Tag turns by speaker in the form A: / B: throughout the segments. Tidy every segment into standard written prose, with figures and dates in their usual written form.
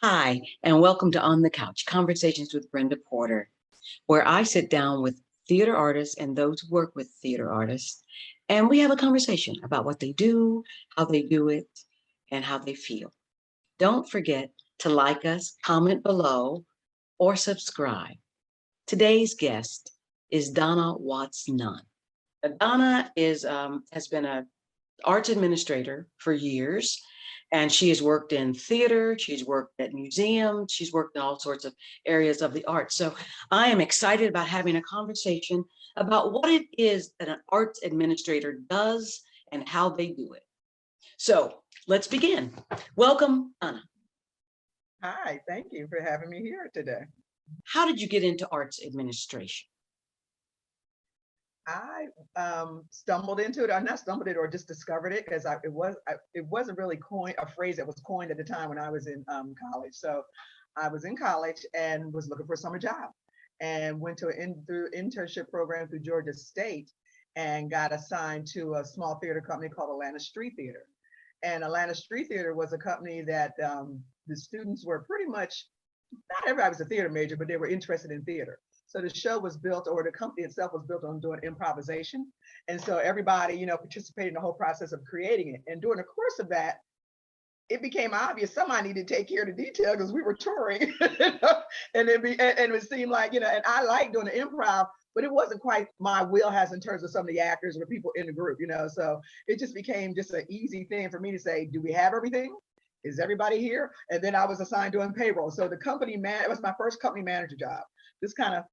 A: Hi, and welcome to On the Couch, Conversations with Brenda Porter, where I sit down with theater artists and those who work with theater artists, and we have a conversation about what they do, how they do it, and how they feel. Don't forget to like us, comment below, or subscribe. Today's guest is Donna Watts-Nunn. Donna has been an arts administrator for years. And she has worked in theater, she's worked at museums, she's worked in all sorts of areas of the arts. So I am excited about having a conversation about what it is that an arts administrator does and how they do it. So let's begin. Welcome, Anna.
B: Hi, thank you for having me here today.
A: How did you get into arts administration?
B: I stumbled into it, or not stumbled it, or just discovered it because it wasn't really a phrase that was coined at the time when I was in college. So I was in college and was looking for a summer job, and went to through internship program through Georgia State, and got assigned to a small theater company called Atlanta Street Theater. And Atlanta Street Theater was a company that the students were pretty much, not everybody was a theater major, but they were interested in theater. So the show was built, or the company itself was built on doing improvisation. And so everybody, participated in the whole process of creating it. And during the course of that, it became obvious somebody needed to take care of the detail because we were touring. And it seemed like, and I like doing the improv, but it wasn't quite my wheelhouse in terms of some of the actors or the people in the group, so it just became just an easy thing for me to say, do we have everything? Is everybody here? And then I was assigned doing payroll. So the company it was my first company manager job. This kind of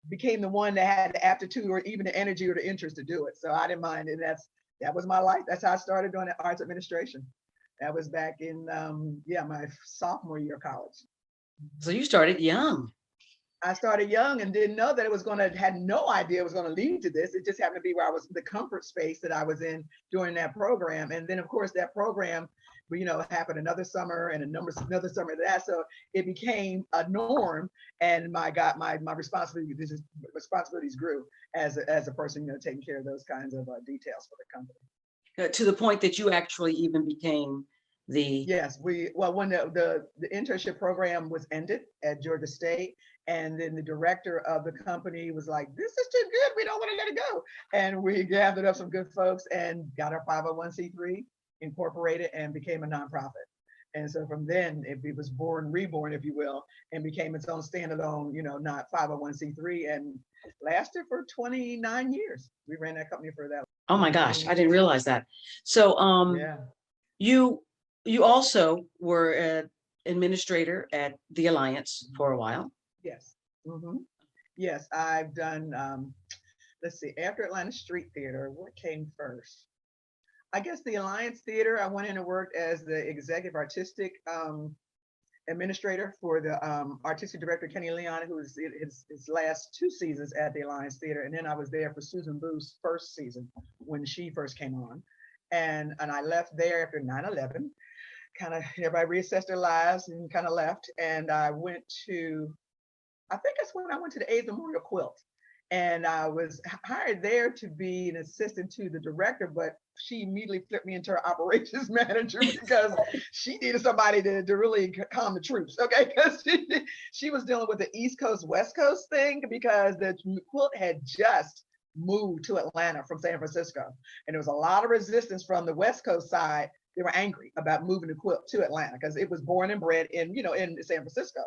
B: became the one that had the aptitude or even the energy or the interest to do it. So I didn't mind. And that was my life. That's how I started doing the arts administration. That was back in, my sophomore year of college.
A: So you started young.
B: I started young and didn't know that had no idea it was going to lead to this. It just happened to be where I was, the comfort space that I was in during that program. And then of course that program, happened another summer and another summer of that. So it became a norm, and my responsibilities grew as a person, taking care of those kinds of details for the company.
A: To the point that you actually even became
B: Yes, when the internship program was ended at Georgia State, and then the director of the company was like, this is too good, we don't want to let it go. And we gathered up some good folks and got our 501c3 incorporated and became a nonprofit. And so from then it was reborn, if you will, and became its own standalone, not 501c3, and lasted for 29 years. We ran that company for that.
A: Oh my gosh, I didn't realize that. So
B: yeah.
A: You also were an administrator at the Alliance for a while.
B: Yes. Mm-hmm. Yes, I've done, let's see, after Atlanta Street Theater, what came first? I guess the Alliance Theater, I went in and worked as the executive artistic administrator for the artistic director, Kenny Leon, who was his last 2 seasons at the Alliance Theater. And then I was there for Susan Booth's first season when she first came on. And I left there after 9/11. Kind of everybody reassessed their lives and kind of left. And I think that's when I went to the AIDS Memorial Quilt. And I was hired there to be an assistant to the director, but she immediately flipped me into her operations manager because she needed somebody to really calm the troops, okay? Because she was dealing with the East Coast, West Coast thing, because the quilt had just moved to Atlanta from San Francisco. And there was a lot of resistance from the West Coast side. They were angry about moving the quilt to Atlanta because it was born and bred in San Francisco.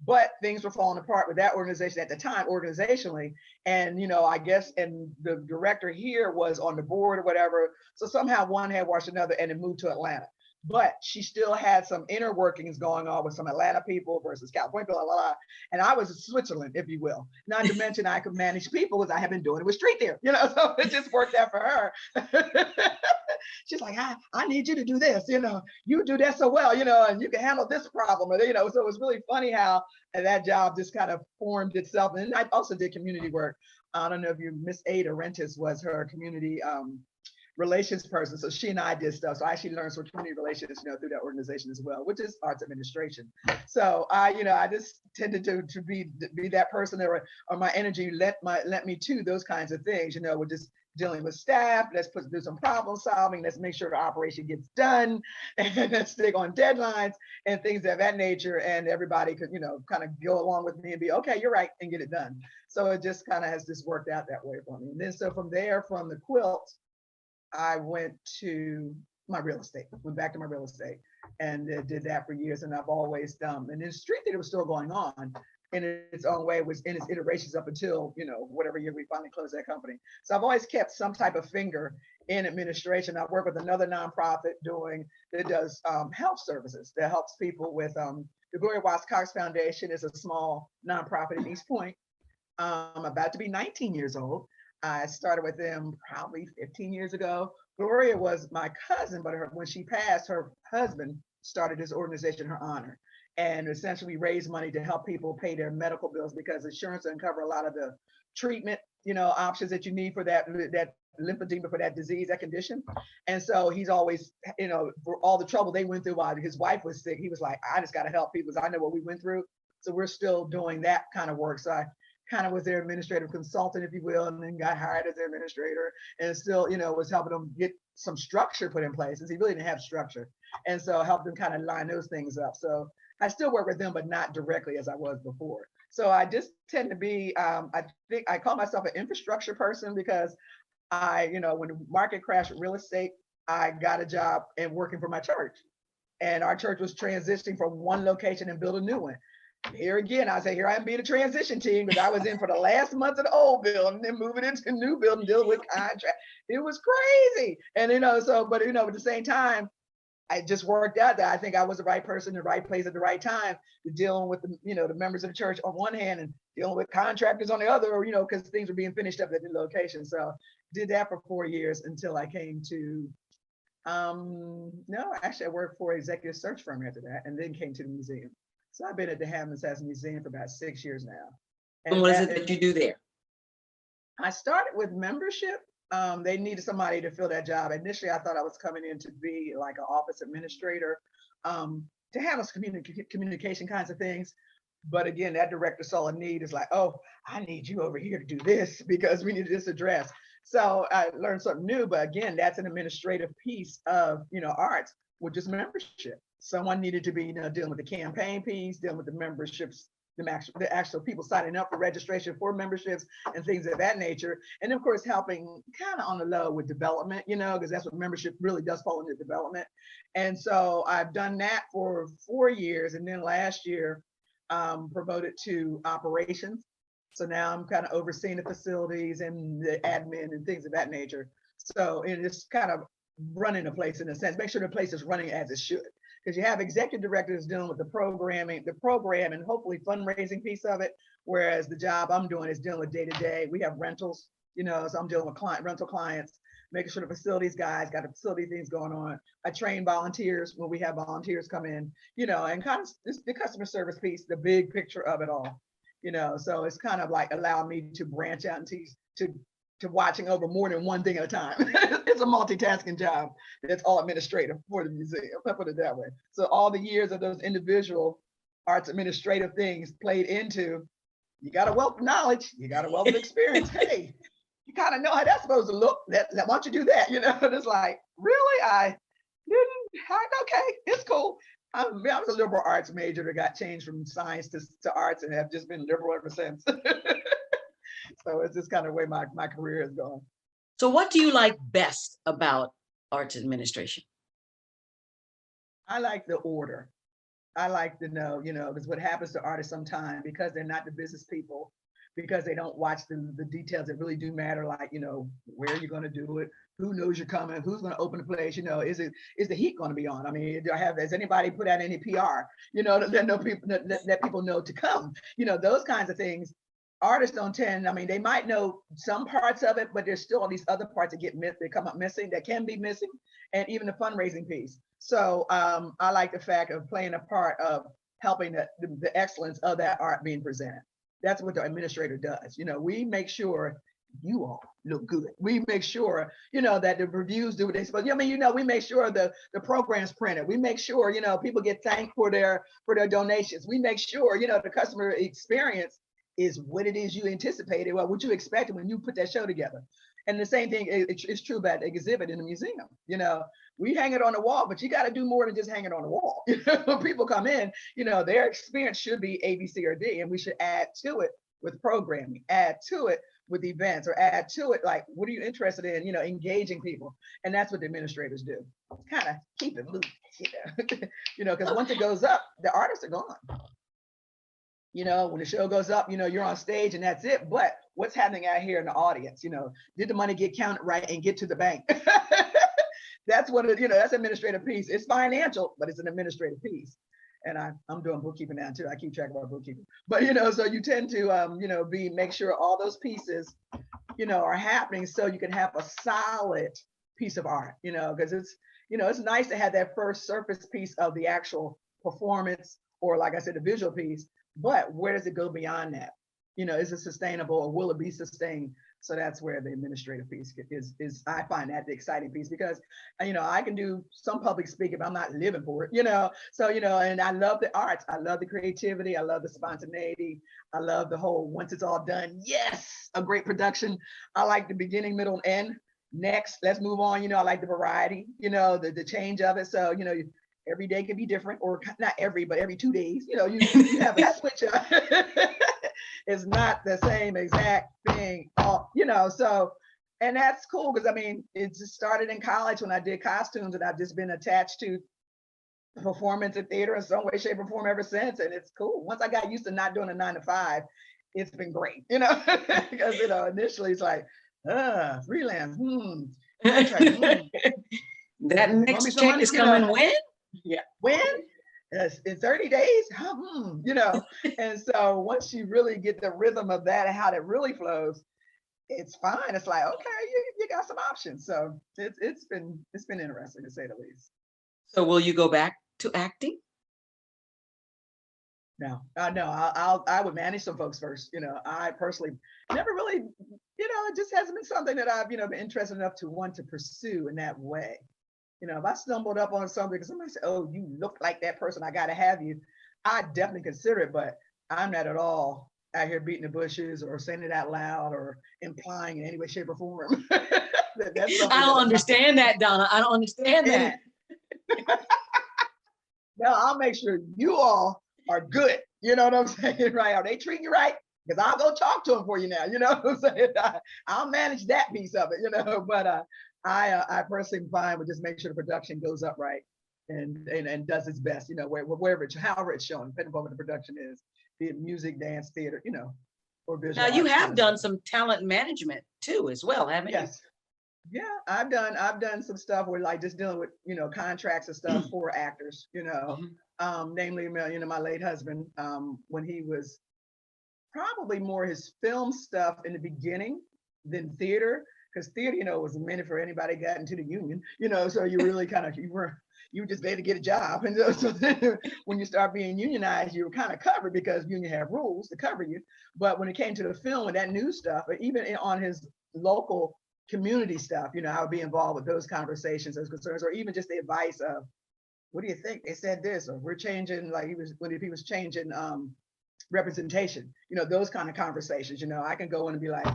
B: But things were falling apart with that organization at the time, organizationally. And, I guess, and the director here was on the board or whatever. So somehow one had washed another and it moved to Atlanta. But she still had some inner workings going on with some Atlanta people versus California, blah, blah, blah. And I was in Switzerland, if you will. Not to mention I could manage people because I have been doing it with street theater, so it just worked out for her. She's like, I need you to do this, you do that so well, and you can handle this problem. So it was really funny how that job just kind of formed itself. And I also did community work. I don't know if Miss Ada Rentis was her community relations person. So she and I did stuff. So I actually learned some community relations, through that organization as well, which is arts administration. So I just tended to be that person, or my energy let me to those kinds of things, would just dealing with staff. Let's do some problem solving. Let's make sure the operation gets done, and let's stick on deadlines and things of that nature. And everybody could, kind of go along with me and be, okay, you're right, and get it done. So it just kind of has just worked out that way for me. And then so from there, from the quilt, I went to my real estate, went back to my real estate, and did that for years. And I've always done, and then street theater was still going on in its own way, was in its iterations up until, whatever year we finally closed that company. So I've always kept some type of finger in administration. I work with another nonprofit that does health services, that helps people with the Gloria Watts Foundation is a small nonprofit in East Point. About to be 19 years old. I started with them probably 15 years ago. Gloria was my cousin, but when she passed, her husband started this organization in her honor. And essentially we raise money to help people pay their medical bills, because insurance doesn't cover a lot of the treatment, options that you need for that lymphedema, for that disease, that condition. And so he's always, for all the trouble they went through while his wife was sick, he was like, I just got to help people. I know what we went through. So we're still doing that kind of work. So I kind of was their administrative consultant, if you will, and then got hired as their administrator, and still, was helping them get some structure put in place, since he really didn't have structure. And so helped them kind of line those things up. So I still work with them, but not directly as I was before. So I just tend to be, I think I call myself an infrastructure person, because when the market crashed with real estate, I got a job and working for my church. And our church was transitioning from one location and build a new one. Here again, I say, here I am being a transition team, because I was in for the last month of the old building, then moving into a new building, dealing with contract. It was crazy. And, but at the same time, I just worked out that I think I was the right person in the right place at the right time, to dealing with the members of the church on one hand, and dealing with contractors on the other, because things were being finished up at the location. So did that for 4 years until I came to, no, actually I worked for an executive search firm after that, and then came to the museum. So I've been at the Hamansas Museum for about 6 years now.
A: And what is it that you do there?
B: I started with membership. They needed somebody to fill that job. Initially, I thought I was coming in to be like an office administrator, to handle communication kinds of things. But again, that director saw a need. Is like, oh, I need you over here to do this, because we need this address. So I learned something new. But again, that's an administrative piece of arts, with just membership. Someone needed to be dealing with the campaign piece, dealing with the memberships, the actual people signing up for registration for memberships and things of that nature. And of course, helping kind of on the low with development, because that's what membership really does, fall into development. And so I've done that for 4 years. And then last year, promoted to operations. So now I'm kind of overseeing the facilities and the admin and things of that nature. So it's kind of running a place, in a sense, make sure the place is running as it should. Because you have executive directors dealing with the program and hopefully fundraising piece of it. Whereas the job I'm doing is dealing with day-to-day. We have rentals, so I'm dealing with rental clients, making sure the facilities guys got the facility things going on. I train volunteers when we have volunteers come in, and kind of the customer service piece, the big picture of it all, so it's kind of like allowing me to branch out and to watching over more than one thing at a time. It's a multitasking job. It's all administrative for the museum. I put it that way. So all the years of those individual arts administrative things played into, you got a wealth of knowledge, you got a wealth of experience. Hey, you kind of know how that's supposed to look. Why don't you do that? It's like, really? I didn't. Okay, it's cool. I was a liberal arts major that got changed from science to arts, and have just been liberal ever since. So it's just kind of the way my career is going.
A: So what do you like best about arts administration?
B: I like the order. I like to know, because what happens to artists sometimes, because they're not the business people, because they don't watch the details that really do matter, like, where are you going to do it? Who knows you're coming? Who's going to open the place? Is the heat going to be on? I mean, has anybody put out any PR, let people know to come, those kinds of things. Artists don't tend, they might know some parts of it, but there's still all these other parts that come up missing, that can be missing, and even the fundraising piece. So I like the fact of playing a part of helping the excellence of that art being presented. That's what the administrator does. We make sure you all look good. We make sure, that the reviews do what they're supposed to. We make sure the program's printed. We make sure, people get thanked for their donations. We make sure, the customer experience is what it is you anticipated, well, what you expected when you put that show together. And the same thing is true about the exhibit in the museum. You know, we hang it on the wall, but you got to do more than just hang it on the wall. You know, when people come in, you know, their experience should be A, B, C, or D, and we should add to it with programming, add to it with events, or add to it like, what are you interested in? You know, engaging people, and that's what the administrators do. Kind of keep it loose, you know, you know, because once it goes up, the artists are gone. You know, when the show goes up, you know, you're on stage and that's it. But what's happening out here in the audience? You know, did the money get counted right and get to the bank? That's what it, you know, that's administrative piece. It's financial, but it's an administrative piece. And I'm doing bookkeeping now too. I keep track of our bookkeeping. But you know, so you tend to you know, make sure all those pieces, you know, are happening so you can have a solid piece of art, you know, because it's, you know, it's nice to have that first surface piece of the actual performance, or like I said, the visual piece. But where does it go beyond that? You know, is it sustainable, or will it be sustained? So that's where the administrative piece is I find that the exciting piece, because, you know, I can do some public speaking, but I'm not living for it, you know? So, you know, and I love the arts. I love the creativity. I love the spontaneity. I love the whole, once it's all done, yes, a great production. I like the beginning, middle, and end. Next, let's move on. You know, I like the variety, you know, the change of it. So, you know, every day can be different, or not every, but every 2 days, you know, you have a switch up. It's not the same exact thing, you know, so, and that's cool, because I mean, it just started in college when I did costumes, and I've just been attached to performance and theater in some way, shape, or form ever since. And it's cool. Once I got used to not doing a 9 to 5, it's been great, you know, because, you know, initially it's like, freelance, contract,
A: That next check
B: money,
A: is
B: you know,
A: coming when? Yeah.
B: when? Yes, in 30 days, you know. And so once you really get the rhythm of that and how that really flows, it's fine. It's like, okay, you got some options. So it's been interesting, to say the least.
A: So will you go back to acting?
B: No, no, I would manage some folks first. You know, I personally never really, you know, it just hasn't been something that I've, you know, been interested enough to want to pursue in that way. You know, if I stumbled up on something, because somebody said, "Oh, you look like that person, I got to have you," I definitely consider it, but I'm not at all out here beating the bushes or saying it out loud or implying in any way, shape, or form. That's something
A: I don't
B: that
A: understand that, Donna. I don't understand that.
B: Now I'll make sure you all are good. You know what I'm saying, right? Are they treating you right? Because I'll go talk to them for you now. You know what I'm saying? I'll manage that piece of it. You know, but I personally find with just make sure the production goes up right and does its best. You know, wherever it's, however it's shown, depending on what the production is, be it music, dance, theater, you know, or visual.
A: Now you
B: arts kind
A: have
B: of
A: done
B: stuff.
A: some talent management too, as well, haven't you?
B: Yes. Yeah, I've done some stuff where like just dealing with, you know, contracts and stuff for actors, you know, namely, you know, my late husband, when he was probably more his film stuff in the beginning than theater, because theater, you know, was meant for anybody got into the union, you know, so you really kind of, you were just there to get a job. And so then when you start being unionized, you were kind of covered because union have rules to cover you. But when it came to the film and that new stuff, or even on his local community stuff, you know, I would be involved with those conversations, those concerns, or even just the advice of, what do you think? They said this, or we're changing, like when he was changing representation, you know, those kind of conversations, you know, I can go in and be like,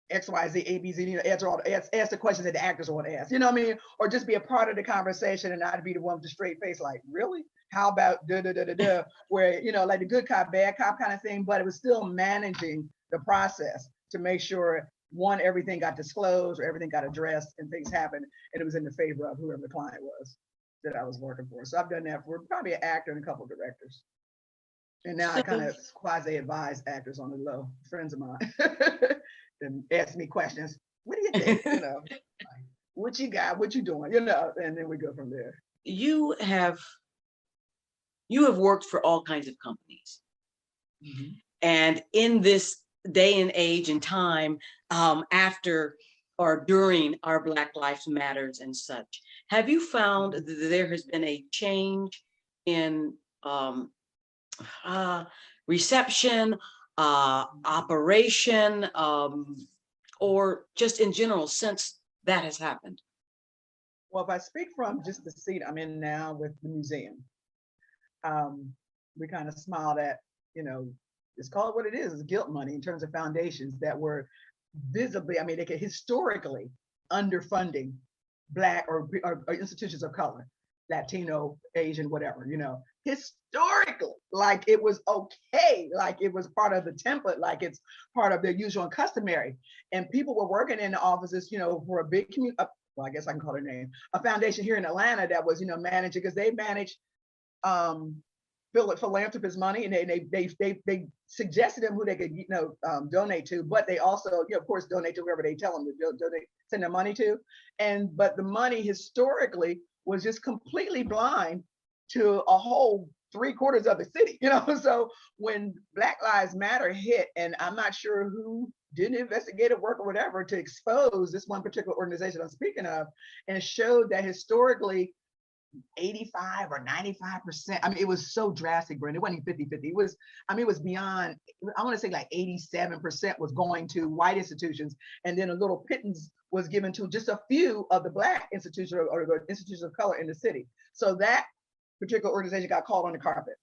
B: X, Y, Z, A, B, Z, you know, ask the questions that the actors want to ask, you know what I mean? Or just be a part of the conversation and not be the one with the straight face, like, really? How about da da da da da? Where, you know, like the good cop, bad cop kind of thing, but it was still managing the process to make sure, one, everything got disclosed or everything got addressed and things happened, and it was in the favor of whoever the client was that I was working for. So I've done that for probably an actor and a couple of directors. And now I kind of quasi advise actors on the low, friends of mine, and ask me questions. What do you think? You know, what you got? What you doing? You know, and then we go from there.
A: You have worked for all kinds of companies, and in this day and age and time, after or during our Black Lives Matters and such, have you found that there has been a change in reception, operation, or just in general since that has happened?
B: Well, if I speak from just the seat I'm in now with the museum, we kind of smiled at, you know, it's called what it is, it's guilt money in terms of foundations that were visibly, I mean, they could historically underfunding Black or institutions of color, Latino, Asian, whatever, historically, like it was okay, like it was part of the template, like it's part of their usual and customary. And people were working in the offices, for a big community, well, I guess I can call her name, a foundation here in Atlanta that was, managing, because they manage philanthropist money, and they suggested them who they could donate to, but they also of course donate to whoever they tell them to donate, send their money to. But the money historically was just completely blind to a whole 3/4 of the city, so when Black Lives Matter hit, and I'm not sure who did investigative work or whatever to expose this one particular organization I'm speaking of, and showed that historically 85 or 95%. I mean, it was so drastic, Brenda. It wasn't 50-50. It was, it was beyond, I want to say like 87% was going to white institutions. And then a little pittance was given to just a few of the Black institutions or the institutions of color in the city. So that particular organization got called on the carpet.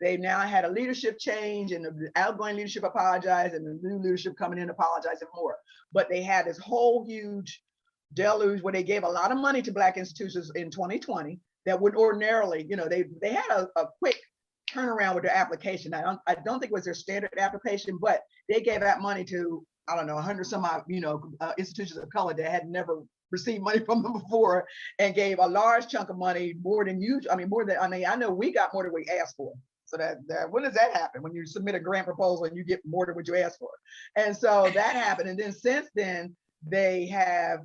B: They now had a leadership change, and the outgoing leadership apologized, and the new leadership coming in apologizing more. But they had this whole huge deluge where they gave a lot of money to Black institutions in 2020 that would ordinarily, they had a quick turnaround with their application. I don't think it was their standard application, but they gave that money to, I don't know, 100 some odd, institutions of color that had never received money from them before, and gave a large chunk of money, more than usual. I know we got more than we asked for. So that when does that happen? When you submit a grant proposal and you get more than what you asked for. And so that happened. And then since then, they have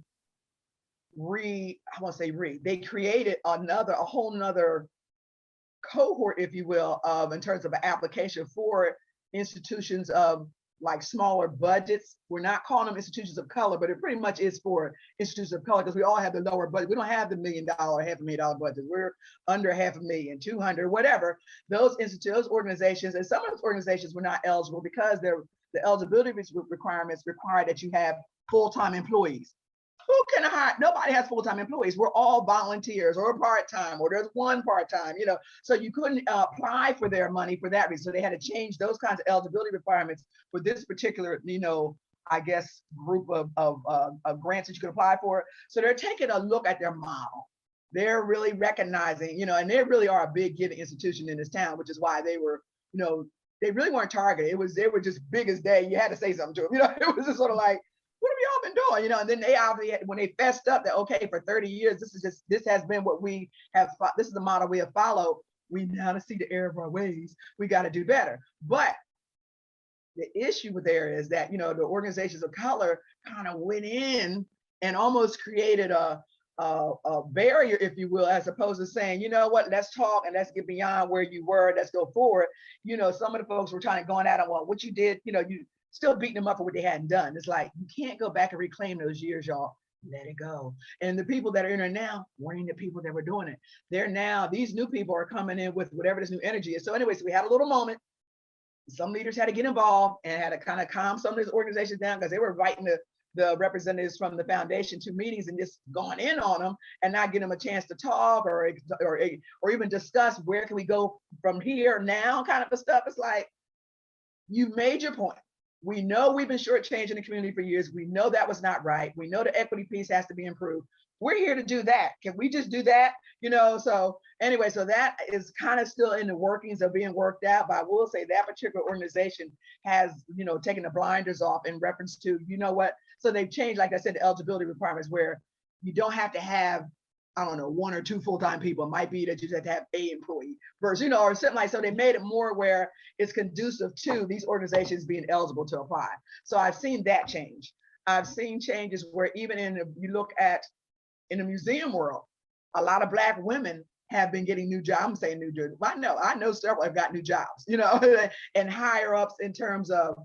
B: they created a whole nother cohort, if you will, of in terms of an application for institutions of like smaller budgets. We're not calling them institutions of color, but it pretty much is for institutions of color, because we all have the lower budget. We don't have the $1 million, $500,000 budget. We're under $500,000, 200, whatever. Those organizations, and some of those organizations were not eligible because the eligibility requirements require that you have full-time employees. Who can hire? Nobody has full-time employees. We're all volunteers or part-time, or there's one part-time, so you couldn't apply for their money for that reason. So they had to change those kinds of eligibility requirements for this particular, I guess, group of grants that you could apply for. So they're taking a look at their model. They're really recognizing, and they really are a big giving institution in this town, which is why they were, they really weren't targeted. They were just big as day. You had to say something to them. It was just sort of like, what have y'all been doing? And then they obviously, when they fessed up that, okay, for 30 years, this has been what we have, this is the model we have followed. We now see the error of our ways. We got to do better. But the issue there is that, the organizations of color kind of went in and almost created a barrier, if you will, as opposed to saying, you know what, let's talk and let's get beyond where you were, let's go forward. Some of the folks were trying to go at them, well, what you did, you still beating them up for what they hadn't done. It's like, you can't go back and reclaim those years, y'all. Let it go. And the people that are in there now weren't the people that were doing it. These new people are coming in with whatever this new energy is. So anyway, so we had a little moment. Some leaders had to get involved and had to kind of calm some of these organizations down, because they were inviting the representatives from the foundation to meetings and just going in on them and not getting them a chance to talk or even discuss where can we go from here now kind of stuff. It's like, you made your point. We know we've been shortchanging the community for years. We know that was not right. We know the equity piece has to be improved. We're here to do that. Can we just do that? So anyway, so that is kind of still in the workings of being worked out. But I will say that particular organization has, taken the blinders off in reference to, what? So they've changed, like I said, the eligibility requirements, where you don't have to have, I don't know, 1 or 2 full-time people. It might be that you just have to have a employee versus, or something like, so they made it more where it's conducive to these organizations being eligible to apply. So I've seen that change. I've seen changes where even you look at in the museum world, a lot of Black women have been getting new jobs. I'm saying new jobs. I know several have got new jobs, and higher ups in terms of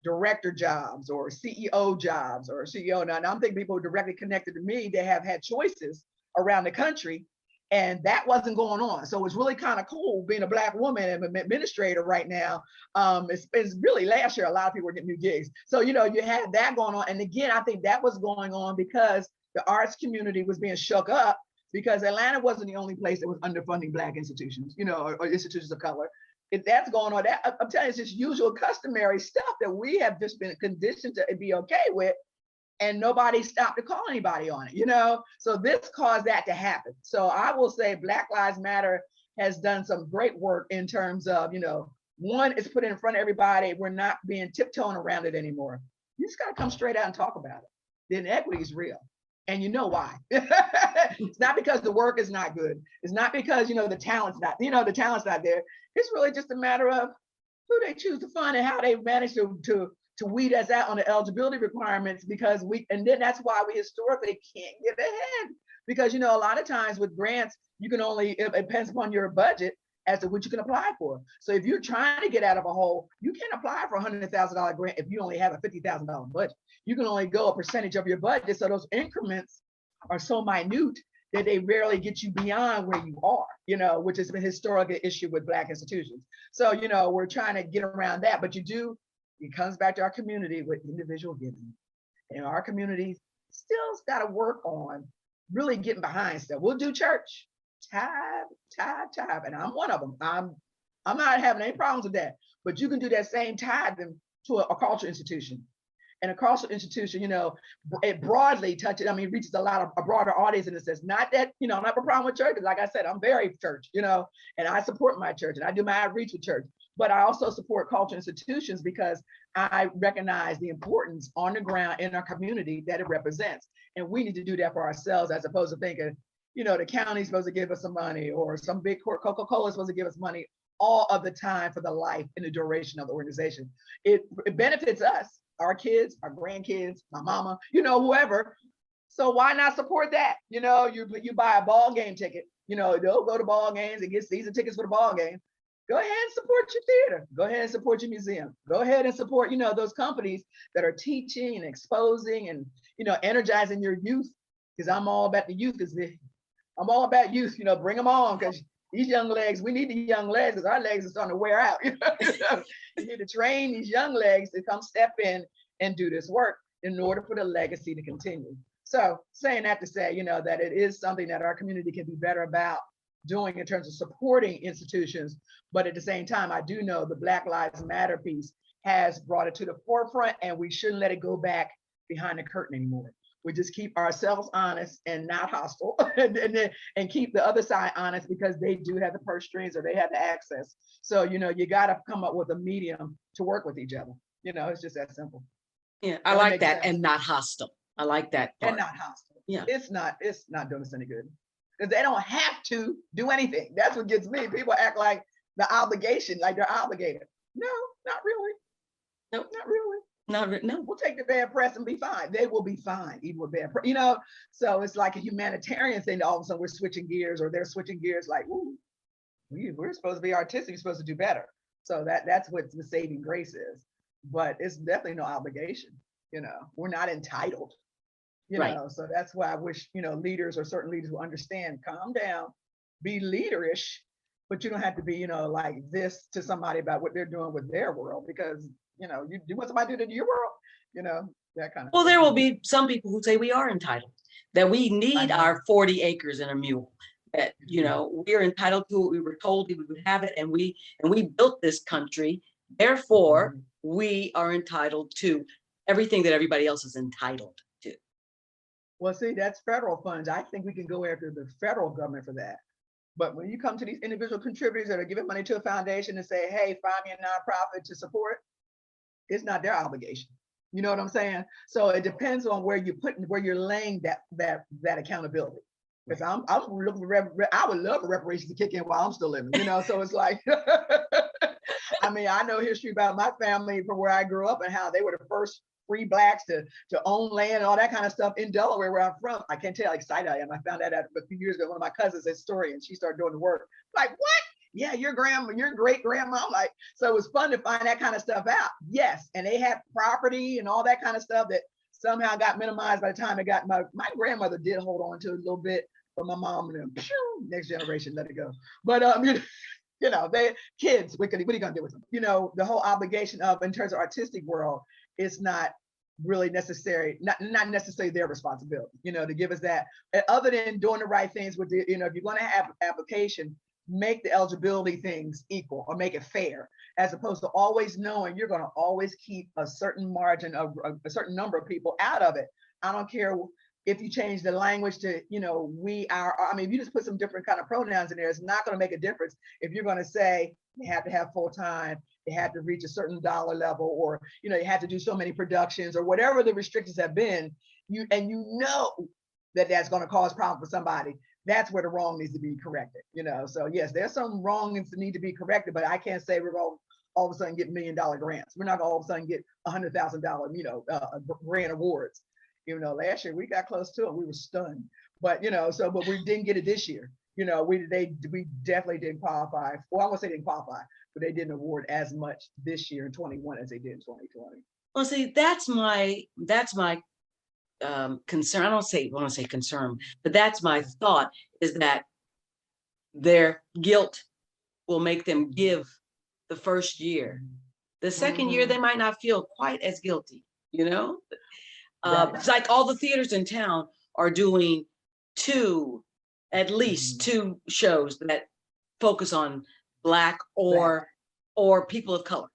B: director jobs or CEO jobs or CEO. Now I'm thinking people directly connected to me, they have had choices around the country, and that wasn't going on. So it's really kind of cool being a Black woman and an administrator right now. It's really, last year a lot of people were getting new gigs. So you had that going on, and again, I think that was going on because the arts community was being shook up, because Atlanta wasn't the only place that was underfunding Black institutions, or institutions of color. if that's going on, that I'm telling you, it's just usual customary stuff that we have just been conditioned to be okay with, and nobody stopped to call anybody on it, you know? So this caused that to happen. So I will say Black Lives Matter has done some great work in terms of, you know, one, it's put in front of everybody. We're not being tiptoeing around it anymore. You just got to come straight out and talk about it. The inequity is real. And you know why. It's not because the work is not good. It's not because, you know, the talent's not, the talent's not there. It's really just a matter of who they choose to fund and how they manage to weed us out on the eligibility requirements, because and then that's why we historically can't get ahead, because, you know, a lot of times with grants, you can only, it depends upon your budget as to what you can apply for. So if you're trying to get out of a hole, you can't apply for a $100,000 grant if you only have a $50,000 budget. You can only go a percentage of your budget. So those increments are so minute that they rarely get you beyond where you are, you know, which has been historically an issue with Black institutions. So, you know, we're trying to get around that, but it comes back to our community with individual giving. And our community still's got to work on really getting behind stuff. We'll do church, tithe, and I'm one of them. I'm not having any problems with that. But you can do that same tithing to a cultural institution. And a cultural institution, you know, it broadly touches, I mean, reaches a broader audience in a sense. Not that, you know, I'm not a problem with churches. Like I said, I'm very church, you know, and I support my church and I do my outreach with church. But I also support cultural institutions because I recognize the importance on the ground in our community that it represents. And we need to do that for ourselves, as opposed to thinking, you know, the county's supposed to give us some money, or some big Coca-Cola is supposed to give us money all of the time for the life and the duration of the organization. It benefits us, our kids, our grandkids, my mama, you know, whoever. So why not support that? You know, you buy a ball game ticket, you know, they'll go to ball games and get season tickets for the ball game. Go ahead and support your theater. Go ahead and support your museum. Go ahead and support, you know, those companies that are teaching and exposing and, you know, energizing your youth. Because I'm all about the youth. I'm all about youth, you know, bring them on, because these young legs, we need the young legs because our legs are starting to wear out. You know? You need to train these young legs to come step in and do this work in order for the legacy to continue. So saying that to say, you know, that it is something that our community can be better about doing in terms of supporting institutions. But at the same time, I do know the Black Lives Matter piece has brought it to the forefront, and we shouldn't let it go back behind the curtain anymore. We just keep ourselves honest and not hostile, and keep the other side honest, because they do have the purse strings or they have the access. So, you know, you got to come up with a medium to work with each other. You know, it's just that simple.
A: Yeah, I like that. And not hostile. I like that part.
B: And not hostile.
A: Yeah.
B: It's not doing us any good, because they don't have to do anything. That's what gets me. People act like the obligation, like they're obligated. No, not really.
A: Nope.
B: Not really.
A: No.
B: We'll take the bad press and be fine. They will be fine, even with bad press, you know? So it's like a humanitarian thing. All of a sudden we're switching gears, or they're switching gears like, ooh, we're supposed to be artistic, we're supposed to do better. So that's what the saving grace is. But it's definitely no obligation, you know? We're not entitled, you know? So that's why I wish, you know, leaders or certain leaders will understand, calm down, be leaderish, but you don't have to be, you know, like this to somebody about what they're doing with their world, because you know, you want somebody to do it in your world, you know, that kind of
A: Well,
B: thing.
A: there will be some people who say we are entitled, that we need our 40 acres and a mule, that, you know, we're entitled to it. We were told we would have it, and we built this country. Therefore, we are entitled to everything that everybody else is entitled to.
B: Well, see, that's federal funds. I think we can go after the federal government for that. But when you come to these individual contributors that are giving money to a foundation and say, hey, find me a nonprofit to support, it's not their obligation. You know what I'm saying? So it depends on where you're laying that accountability. Because I'm looking for, I would love for reparations to kick in while I'm still living, you know? So it's like, I mean, I know history about my family from where I grew up and how they were the first free Blacks to own land and all that kind of stuff in Delaware, where I'm from. I can't tell you how excited I am. I found that out a few years ago. One of my cousins, a historian, she started doing the work. Like, what? Yeah, your great grandma. Like, so it was fun to find that kind of stuff out. Yes, and they had property and all that kind of stuff that somehow got minimized by the time it got. My grandmother did hold on to it a little bit, but my mom and them, next generation let it go. But you know, they kids. What are you gonna do with them? You know, the whole obligation of, in terms of artistic world, it's not really necessary, not necessarily their responsibility, you know, to give us that. And other than doing the right things with the, you know, if you're going to have application, make the eligibility things equal or make it fair, as opposed to always knowing you're going to always keep a certain margin of a certain number of people out of it. I don't care if you change the language to, we, our, I mean, if you just put some different kind of pronouns in there, it's not going to make a difference if you're going to say they have to have full time, they have to reach a certain dollar level, or, you have to do so many productions or whatever the restrictions have been, that that's going to cause problems for somebody. That's where the wrong needs to be corrected, So yes, there's some wrongs that need to be corrected, but I can't say we're going to all of a sudden get $1 million grants. We're not going to all of a sudden get $100,000, grant awards. Last year we got close to it. We were stunned, but but we didn't get it this year. We definitely didn't qualify. Well, I won't say didn't qualify, but they didn't award as much this year in 21 as they did in 2020.
A: Well, see, that's my concern. I don't want to say concern, but that's my thought, is that their guilt will make them give the first year. The second year, they might not feel quite as guilty, It's like all the theaters in town are doing at least two shows that focus on Black or people of color,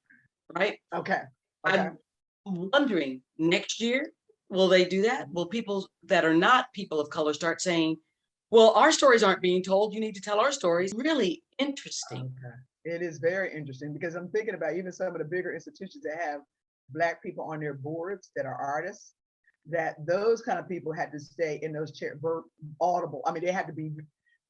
A: right?
B: Okay.
A: I'm wondering, next year, will they do that? Will people that are not people of color start saying, well, our stories aren't being told, you need to tell our stories? Really interesting.
B: Okay. It is very interesting, because I'm thinking about even some of the bigger institutions that have Black people on their boards that are artists, that those kind of people had to stay in those chairs, audible. I mean, they had to be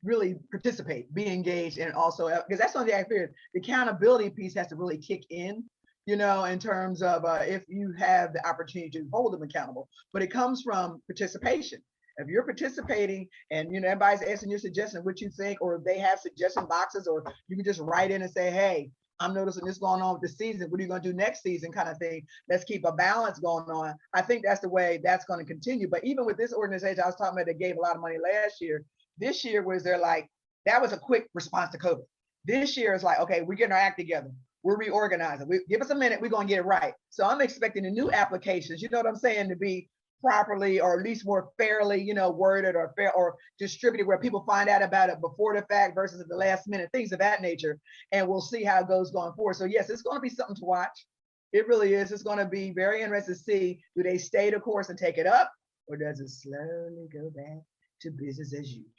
B: really participate, be engaged, and also, because that's one thing I figured, the accountability piece has to really kick in, in terms of if you have the opportunity to hold them accountable. But it comes from participation. If you're participating and everybody's asking your suggestion, what you think, or they have suggestion boxes, or you can just write in and say, hey, I'm noticing this going on with the season. What are you going to do next season, kind of thing? Let's keep a balance going on. I think that's the way that's going to continue. But even with this organization, I was talking about, they gave a lot of money last year. This year was that was a quick response to COVID. This year is like, okay, we're getting our act together. We're reorganizing. Give us a minute. We're going to get it right. So I'm expecting the new applications, you know what I'm saying, to be properly, or at least more fairly, worded or fair or distributed, where people find out about it before the fact versus at the last minute, things of that nature. And we'll see how it goes going forward. So yes, it's going to be something to watch. It really is. It's going to be very interesting to see, do they stay the course and take it up, or does it slowly go back to business as usual?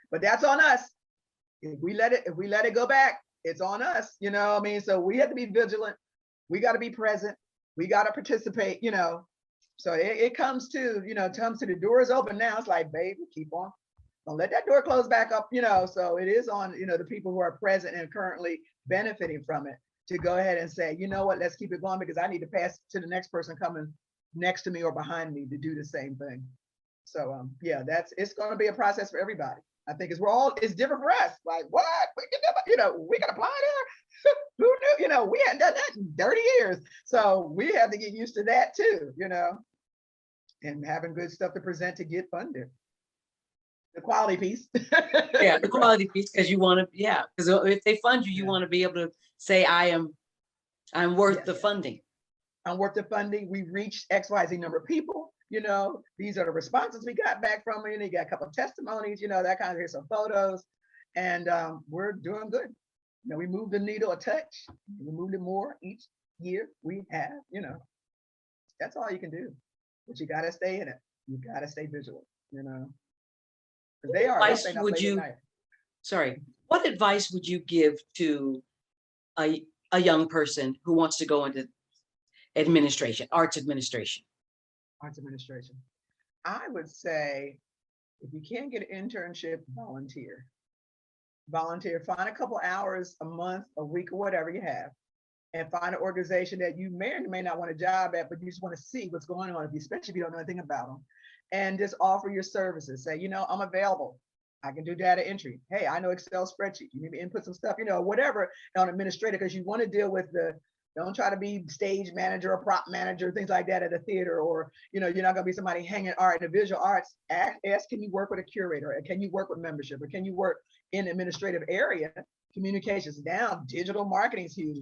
B: But that's on us. If we let it go back, it's on us. So we have to be vigilant. We got to be present. We got to participate. So it comes to, the doors open now. It's like, baby, keep on. Don't let that door close back up, So it is on, the people who are present and currently benefiting from it to go ahead and say, you know what, let's keep it going, because I need to pass to the next person coming next to me or behind me to do the same thing. So yeah, it's going to be a process for everybody. I think it's different for us. Like, what? We can apply there. Who knew? We hadn't done that in 30 years. So we have to get used to that too, and having good stuff to present to get funded. The quality piece.
A: Yeah, the quality piece, because you want to, because if they fund you, you want to be able to say, I'm worth the funding.
B: I'm worth the funding. We reached XYZ number of people. These are the responses we got back from it. You got a couple of testimonies, that kind of, here's some photos, and we're doing good. We moved the needle a touch. We moved it more each year we have, that's all you can do. But you got to stay in it. You got to stay vigilant, because they are.
A: What advice would you give to a young person who wants to go into administration, arts administration?
B: Arts administration. I would say, if you can't get an internship, volunteer. Find a couple hours a month, a week, or whatever you have, and find an organization that you may or may not want a job at, but you just want to see what's going on, especially if you don't know anything about them, and just offer your services. Say, I'm available. I can do data entry. Hey, I know Excel spreadsheet. You need to input some stuff, whatever on administrative, because you want to deal with don't try to be stage manager or prop manager, things like that at a theater, or, you're not going to be somebody hanging art in the visual arts. Ask, can you work with a curator? Or can you work with membership? Or can you work in administrative area? Communications now, digital marketing is huge.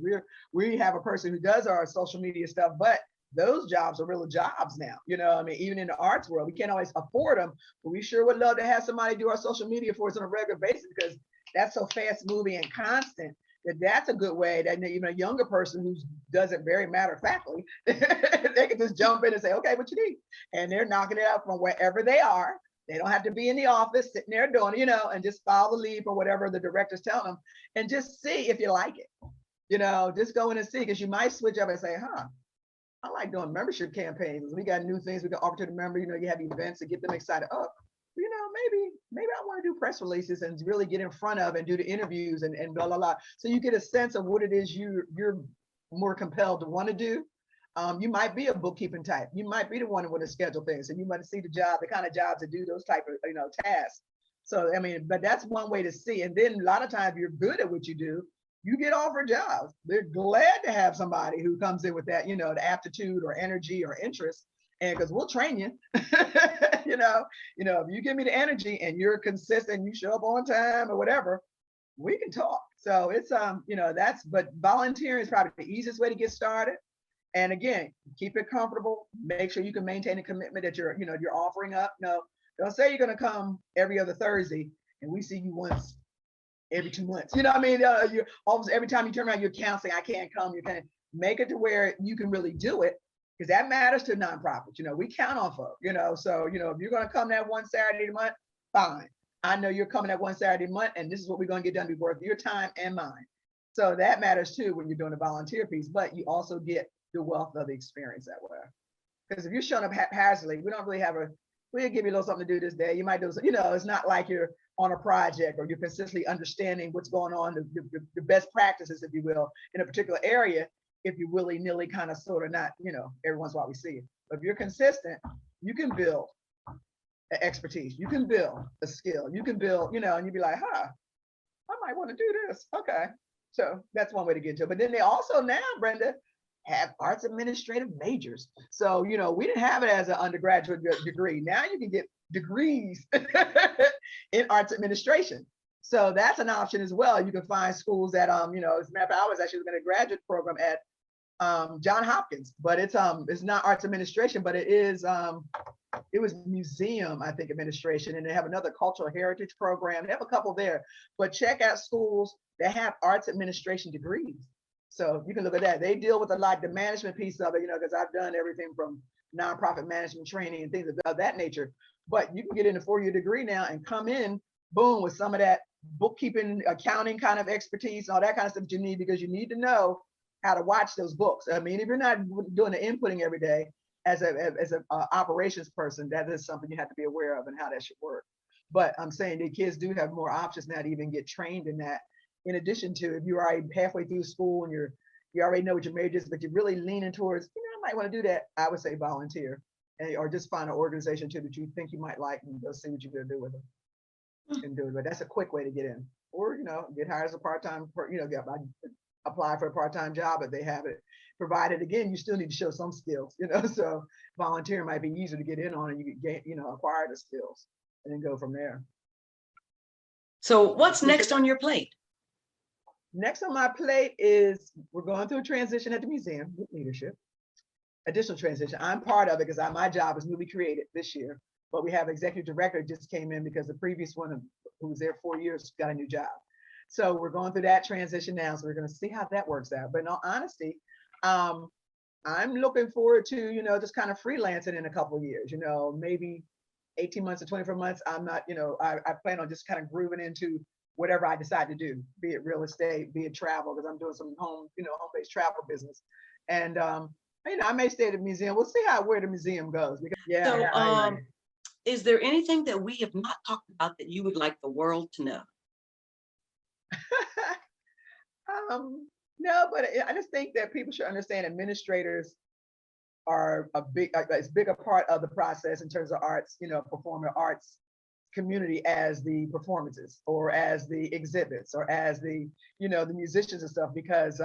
B: We have a person who does our social media stuff, but those jobs are real jobs now. Even in the arts world, we can't always afford them, but we sure would love to have somebody do our social media for us on a regular basis, because that's so fast moving and constant that's a good way that even a younger person who does it very matter of factly, they can just jump in and say, okay, what you need? And they're knocking it out from wherever they are. They don't have to be in the office sitting there doing, and just follow the lead or whatever the director's telling them and just see if you like it. Just go in and see, because you might switch up and say, I like doing membership campaigns. We got new things we can offer to the member. You have events to get them excited. Oh, maybe I want to do press releases and really get in front of and do the interviews and blah, blah, blah. So you get a sense of what it is you're more compelled to want to do. You might be a bookkeeping type. You might be the one who want to schedule things. And you might see the kind of jobs that do those type of, tasks. So, but that's one way to see. And then a lot of times you're good at what you do, you get offered jobs. They're glad to have somebody who comes in with that, the aptitude or energy or interest. And because we'll train you, if you give me the energy and you're consistent, you show up on time or whatever, we can talk. So it's, but volunteering is probably the easiest way to get started. And again, keep it comfortable, make sure you can maintain a commitment that you're offering up. No, don't say you're going to come every other Thursday and we see you once every 2 months. You're almost every time you turn around, you're counseling, I can't come. You can make it to where you can really do it, because that matters to nonprofits. We count on folks, so, if you're going to come that one Saturday a month, fine. I know you're coming that one Saturday a month, and this is what we're going to get done to be worth your time and mine. So that matters too when you're doing a volunteer piece, but you also get the wealth of the experience that way. Because if you're showing up haphazardly, we'll give you a little something to do this day. You might do, it's not like you're on a project or you're consistently understanding what's going on, the best practices, if you will, in a particular area. If you willy-nilly kind of sort of not, every once in a while we see it. But if you're consistent, you can build an expertise. You can build a skill. You can build, and you'd be like, I might want to do this. Okay. So that's one way to get into it. But then they also now, Brenda, have arts administrative majors. So, we didn't have it as an undergraduate degree. Now you can get degrees in arts administration. So that's an option as well. You can find schools that, as a matter of fact, I was actually looking at a graduate program at Johns Hopkins, but it's not arts administration, but it was museum, I think, administration, and they have another cultural heritage program. They have a couple there, but check out schools that have arts administration degrees. So you can look at that. They deal with the management piece of it, because I've done everything from nonprofit management training and things of that nature. But you can get in a 4-year degree now and come in, boom, with some of that bookkeeping, accounting kind of expertise, all that kind of stuff that you need, because you need to know how to watch those books. I mean, if you're not doing the inputting every day as a operations person, that is something you have to be aware of and how that should work. But I'm saying the kids do have more options now to even get trained in that. In addition to, if you're already halfway through school and you already know what your major is, but you're really leaning towards, I might want to do that, I would say volunteer, or just find an organization too that you think you might like and go see what you're going to do with them. And do it. But that's a quick way to get in. Or, get hired as a part-time, apply for a part-time job if they have it. Provided, again, you still need to show some skills, so volunteering might be easier to get in on, and you can get, acquire the skills and then go from there.
A: So what's next on your plate?
B: Next on my plate is we're going through a transition at the museum with leadership. Additional transition. I'm part of it because my job is newly created this year, but we have executive director just came in because the previous one who was there 4 years got a new job. So we're going through that transition now. So we're going to see how that works out. But in all honesty, I'm looking forward to, just kind of freelancing in a couple of years, maybe 18 months to 24 months. I'm not, I plan on just kind of grooving into whatever I decide to do, be it real estate, be it travel, because I'm doing some home-based travel business. And, I may stay at the museum. We'll see where the museum goes. Because,
A: so, is there anything that we have not talked about that you would like the world to know?
B: No, but I just think that people should understand administrators are it's bigger part of the process in terms of arts, performing arts community as the performances or as the exhibits or as the, the musicians and stuff, because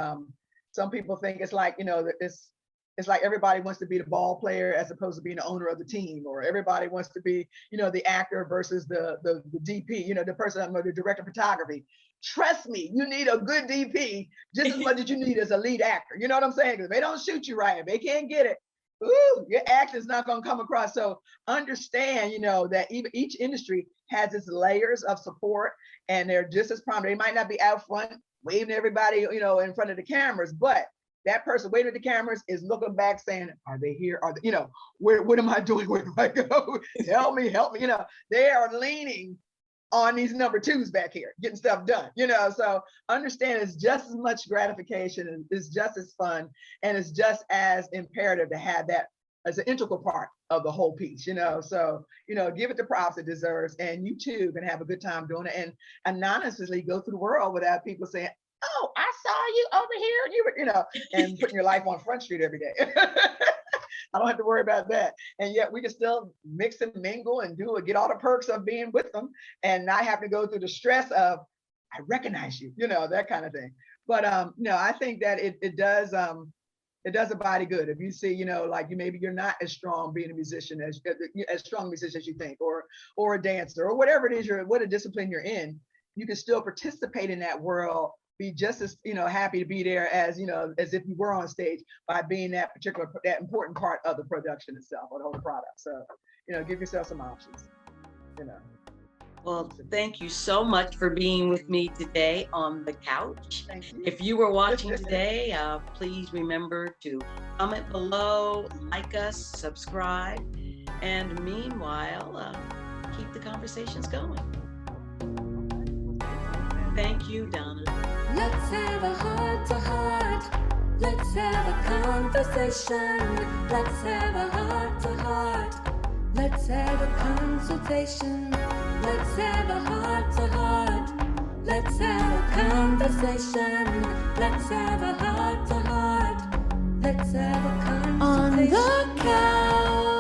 B: some people think it's like, it's like everybody wants to be the ball player as opposed to being the owner of the team, or everybody wants to be, the actor versus the DP, the person, the director of photography. Trust me, you need a good DP just as much as you need as a lead actor. You know what I'm saying? Because if they don't shoot you right, if they can't get it, ooh, your accent's not going to come across. So understand, that even each industry has its layers of support, and they're just as prominent. They might not be out front waving to everybody, in front of the cameras, but that person waving at the cameras is looking back saying, are they here? Are they, what am I doing? Where do I go? Help me. They are leaning on these number twos back here, getting stuff done, so understand it's just as much gratification, and it's just as fun, and it's just as imperative to have that as an integral part of the whole piece, so, give it the props it deserves, and you too can have a good time doing it, and anonymously go through the world without people saying, oh, I saw you over here, and you were, and putting your life on Front Street every day. I don't have to worry about that. And yet we can still mix and mingle and get all the perks of being with them, and not have to go through the stress of, I recognize you, that kind of thing. But I think that it does a body good. If you see, like maybe you're not as strong being a musician as strong a musician as you think, or a dancer, or whatever it is what a discipline you're in, you can still participate in that world, be just as happy to be there as as if you were on stage, by being that important part of the production itself, or the whole product. So give yourself some options.
A: Well, thank you so much for being with me today on the couch.
B: Thank you.
A: If you were watching today, please remember to comment below, like us, subscribe, and meanwhile, keep the conversations going. Thank you, Donna.
C: Let's have a heart-to-heart. Let's have a conversation. Let's have a heart-to-heart. Let's have a consultation. Let's have a heart-to-heart. Let's have a conversation. Let's have a heart-to-heart. Let's have a consultation. On the couch.